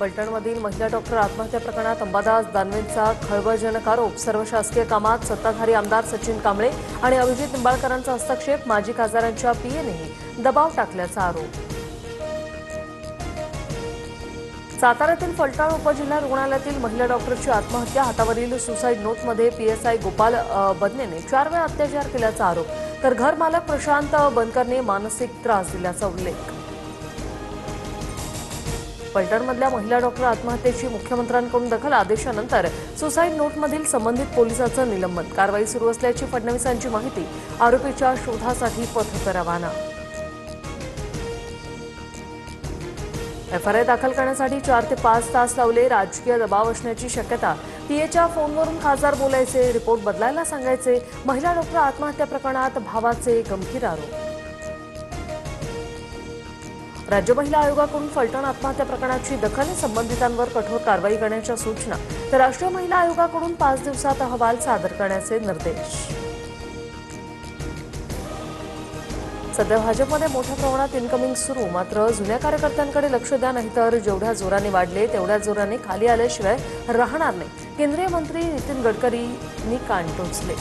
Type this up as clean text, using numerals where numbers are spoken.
फलटणमधील महिला डॉक्टर आत्महत्या प्रकरणात अंबादास दानवेंचा खळबळजनक आरोप. सर्व शासकीय कामात सत्ताधारी आमदार सचिन कांबळे आणि अभिजित निंबाळकरांचा हस्तक्षेप. माजी खासदारांच्या पीएनेही दबाव टाकल्याचा आरोप. साताऱ्यातील फलटण उपजिल्हा रुग्णालयातील महिला डॉक्टरची आत्महत्या. हातावरील सुसाईड नोटमध्ये पीएसआय गोपाल बदनेने 4 वेळा अत्याचार केल्याचा आरोप. तर घरमालक प्रशांत बनकरने मानसिक त्रास दिल्याचा उल्लेख. फलटणमधल्या महिला डॉक्टर आत्महत्येची मुख्यमंत्र्यांकडून दखल. आदेशानंतर सुसाईड नोटमधील संबंधित पोलिसाचं निलंबन. कारवाई सुरू असल्याची फडणवीसांची माहिती. आरोपीच्या शोधासाठी पथकं रवाना. एफआयआर दाखल करण्यासाठी 4 ते 5 तास लावले. राजकीय दबाव असण्याची शक्यता. पीएच्या फोनवरून खासदार बोलायचे, रिपोर्ट बदलायला सांगायचे. महिला डॉक्टर आत्महत्या प्रकरणात भावाचे गंभीर आरोप. राज्य महिला आयोगाकडून फलटण आत्महत्या प्रकरणाची दखल. संबंधितांवर कठोर कारवाई करण्याच्या सूचना. तर राष्ट्रीय महिला आयोगाकडून 5 दिवसात अहवाल सादर करण्याचे निर्देश. सध्या भाजपमध्ये मोठ्या प्रमाणात इनकमिंग सुरू. मात्र जुन्या कार्यकर्त्यांकडे लक्ष द्या, नाहीतर जेवढ्या जोराने वाढले तेवढ्या जोराने खाली आल्याशिवाय राहणार नाही. केंद्रीय मंत्री नितीन गडकरींनी कान टोचले.